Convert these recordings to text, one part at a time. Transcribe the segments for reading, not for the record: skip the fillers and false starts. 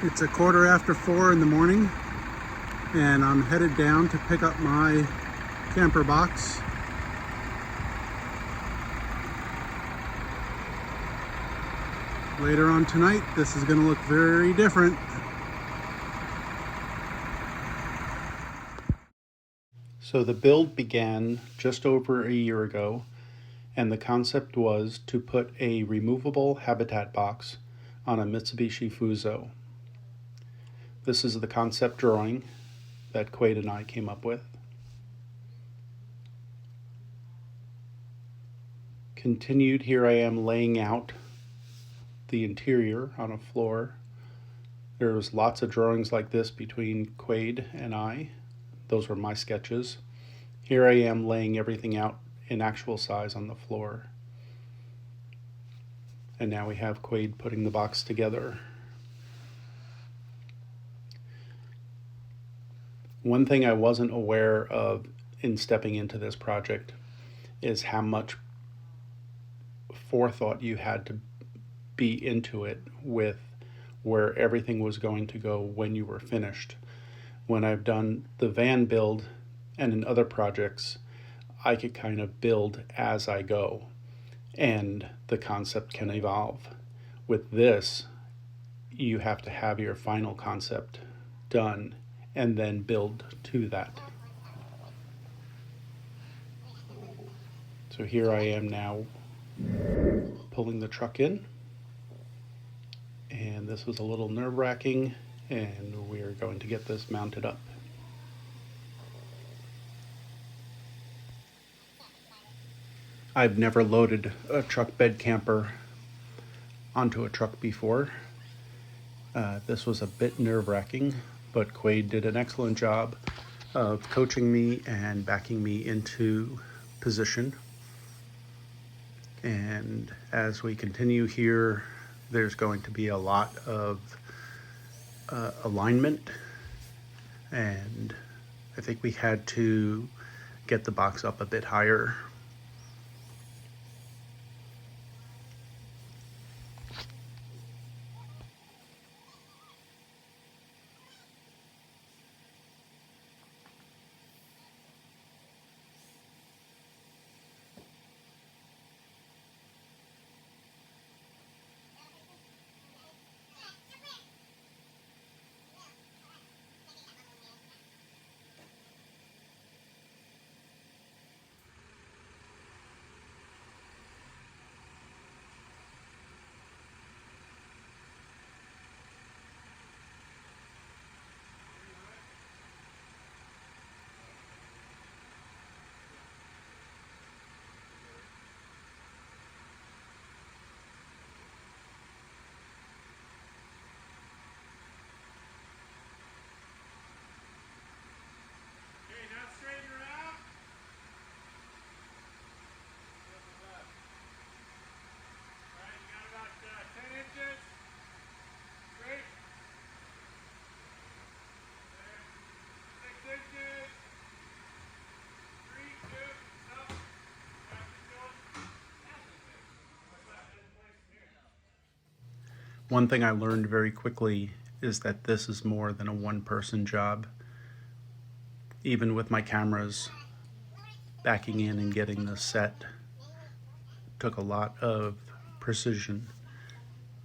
It's a 4:15 in the morning, and I'm headed down to pick up my camper box. Later on tonight, this is going to look very different. So the build began just over a year ago, and the concept was to put a removable habitat box on a Mitsubishi Fuso. This is the concept drawing that Quaid and I came up with. Continued, here I am laying out the interior on a floor. There was lots of drawings like this between Quaid and I. Those were my sketches. Here I am laying everything out in actual size on the floor. And now we have Quaid putting the box together. One thing I wasn't aware of in stepping into this project is how much forethought you had to be into it with where everything was going to go when you were finished. When I've done the van build and in other projects, I could kind of build as I go, and the concept can evolve. With this, you have to have your final concept done and then build to that. So here I am now pulling the truck in, and this was a little nerve-wracking, and we're going to get this mounted up. I've never loaded a truck bed camper onto a truck before. This was a bit nerve-wracking, but Quaid did an excellent job of coaching me and backing me into position. And as we continue here, there's going to be a lot of alignment, and I think we had to get the box up a bit higher. One thing I learned very quickly is that this is more than a one-person job. Even with my cameras, backing in and getting this set took a lot of precision,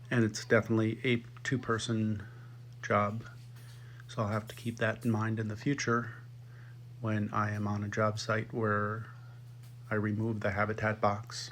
and it's definitely a two-person job. So I'll have to keep that in mind in the future when I am on a job site where I remove the habitat box.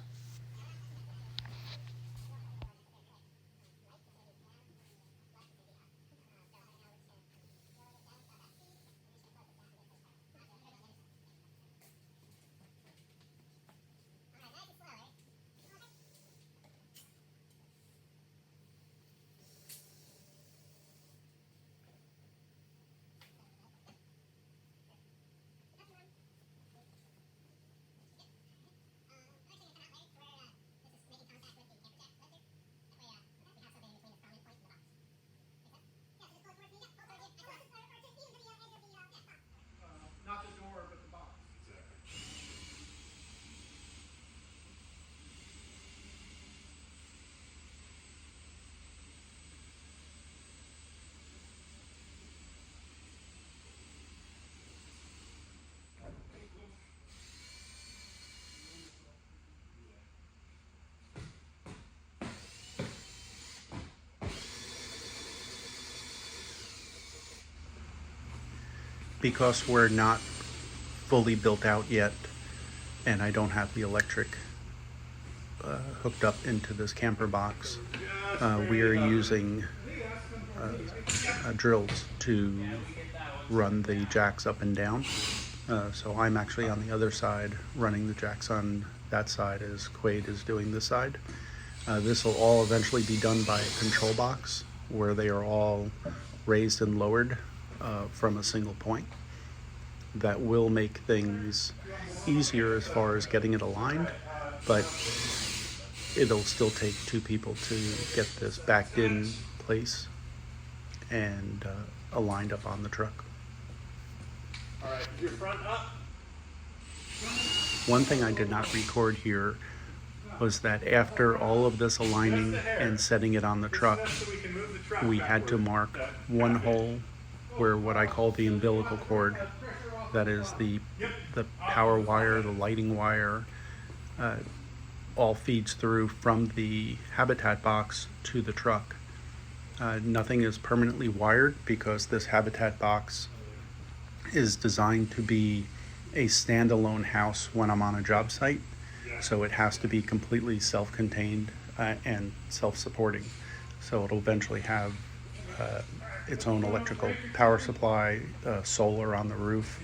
because we're not fully built out yet, and I don't have the electric hooked up into this camper box, we are using drills to run the jacks up and down. So I'm actually on the other side running the jacks on that side as Quaid is doing this side. This will all eventually be done by a control box where they are all raised and lowered from a single point. That will make things easier as far as getting it aligned, but it'll still take two people to get this backed in place and aligned up on the truck. All right, your front up. One thing I did not record here was that after all of this aligning and setting it on the truck, we had to mark one hole where what I call the umbilical cord, that is the power wire, the lighting wire, all feeds through from the habitat box to the truck. Nothing is permanently wired because this habitat box is designed to be a standalone house when I'm on a job site. So it has to be completely self-contained and self-supporting. So it'll eventually have its own electrical power supply, solar on the roof,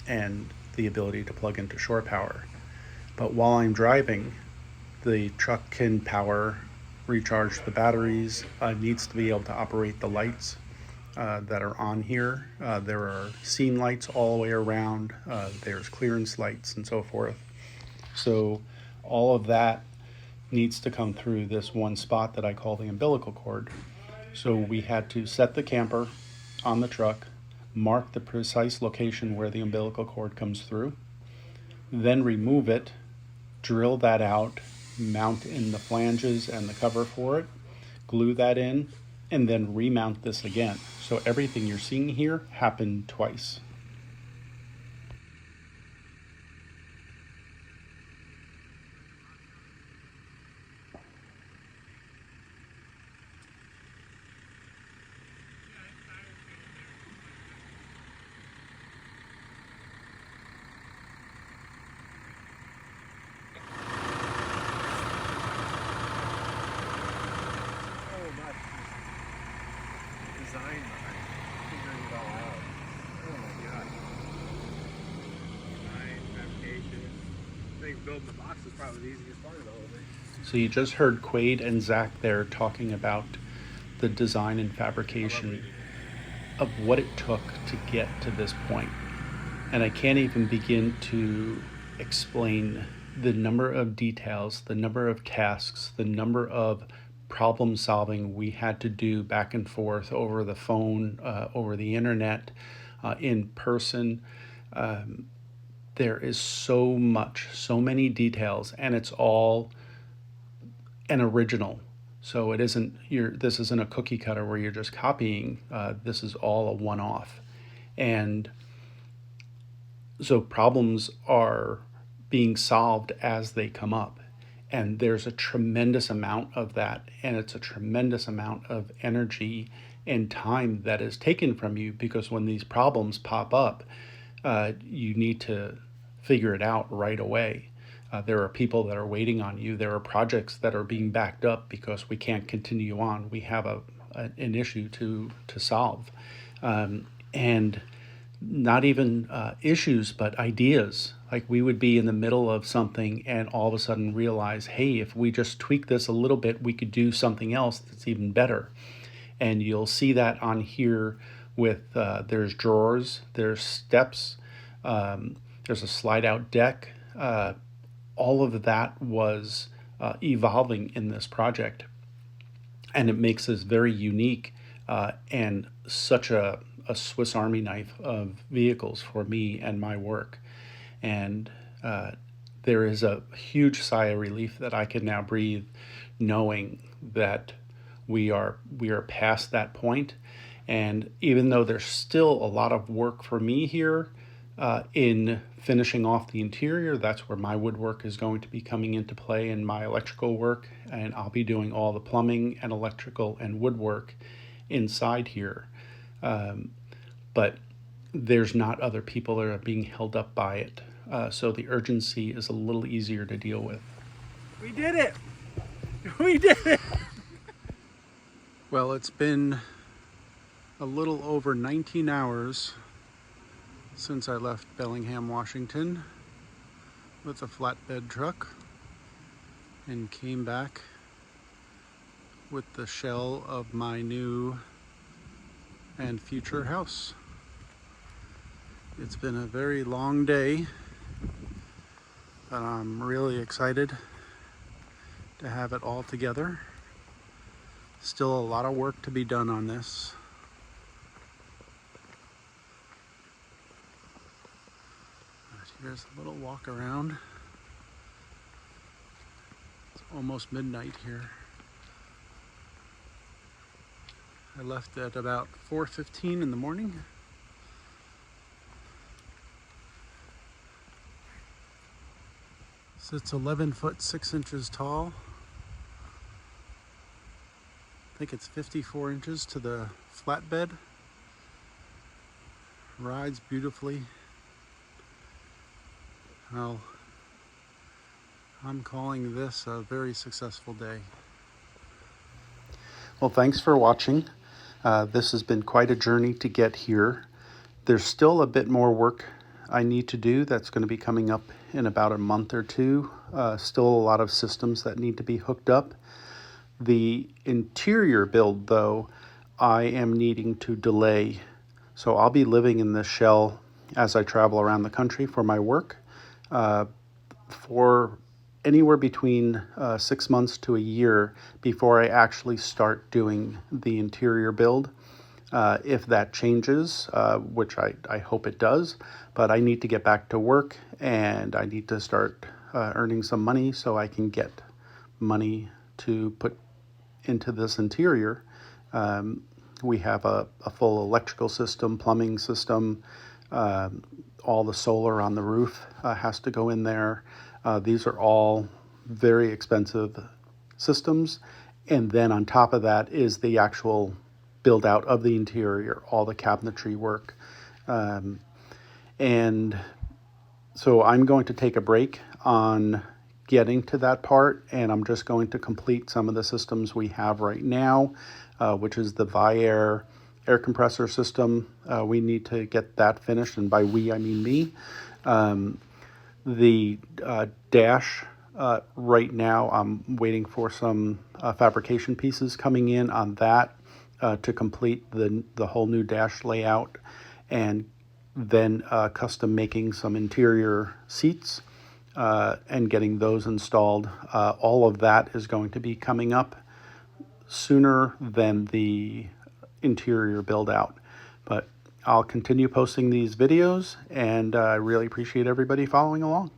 and the ability to plug into shore power. But while I'm driving, the truck can power, recharge the batteries, needs to be able to operate the lights that are on here. There are scene lights all the way around, there's clearance lights and so forth. So all of that needs to come through this one spot that I call the umbilical cord. So we had to set the camper on the truck, mark the precise location where the umbilical cord comes through, then remove it, drill that out, mount in the flanges and the cover for it, glue that in, and then remount this again. So everything you're seeing here happened twice. Design behind figuring it all out. Oh my god. Design, fabrication. I think building the box is probably the easiest part of the whole thing. So you just heard Quaid and Zach there talking about the design and fabrication of what it took to get to this point. And I can't even begin to explain the number of details, the number of tasks, the number of problem solving we had to do back and forth over the phone, over the internet, in person. There is so much, so many details, and it's all an original. So it isn't this isn't a cookie cutter where you're just copying. This is all a one-off. And so problems are being solved as they come up. And there's a tremendous amount of that, and it's a tremendous amount of energy and time that is taken from you, because when these problems pop up, you need to figure it out right away. There are people that are waiting on you. There are projects that are being backed up because we can't continue on. We have an issue to solve. And not even issues, but ideas. Like we would be in the middle of something and all of a sudden realize, hey, if we just tweak this a little bit, we could do something else that's even better. And you'll see that on here with, there's drawers, there's steps, there's a slide out deck. All of that was evolving in this project. And it makes this very unique and such a Swiss Army knife of vehicles for me and my work. And there is a huge sigh of relief that I can now breathe, knowing that we are past that point. And even though there's still a lot of work for me here in finishing off the interior, that's where my woodwork is going to be coming into play, and my electrical work, and I'll be doing all the plumbing and electrical and woodwork inside here. But there's not other people that are being held up by it. So the urgency is a little easier to deal with. We did it! We did it! Well, it's been a little over 19 hours since I left Bellingham, Washington with a flatbed truck and came back with the shell of my new and future house. It's been a very long day, but I'm really excited to have it all together. Still a lot of work to be done on this. But here's a little walk around. It's almost midnight here. I left at about 4:15 in the morning. So it's 11 foot 6 inches tall. I think it's 54 inches to the flatbed. Rides beautifully. Well, I'm calling this a very successful day. Well, thanks for watching. This has been quite a journey to get here. There's still a bit more work I need to do that's going to be coming up in about a month or two. Still a lot of systems that need to be hooked up. The interior build, though, I am needing to delay. So I'll be living in this shell as I travel around the country for my work for anywhere between 6 months to a year before I actually start doing the interior build. If that changes, which I hope it does, but I need to get back to work and I need to start earning some money so I can get money to put into this interior. We have a full electrical system, plumbing system, all the solar on the roof has to go in there. These are all very expensive systems. And then on top of that is the actual build out of the interior, all the cabinetry work. And so I'm going to take a break on getting to that part, and I'm just going to complete some of the systems we have right now, which is the Viair air compressor system. We need to get that finished, and by we I mean me. The dash, right now I'm waiting for some fabrication pieces coming in on that to complete the whole new dash layout, and then custom making some interior seats and getting those installed. All of that is going to be coming up sooner than the interior build out. But I'll continue posting these videos, and I really appreciate everybody following along.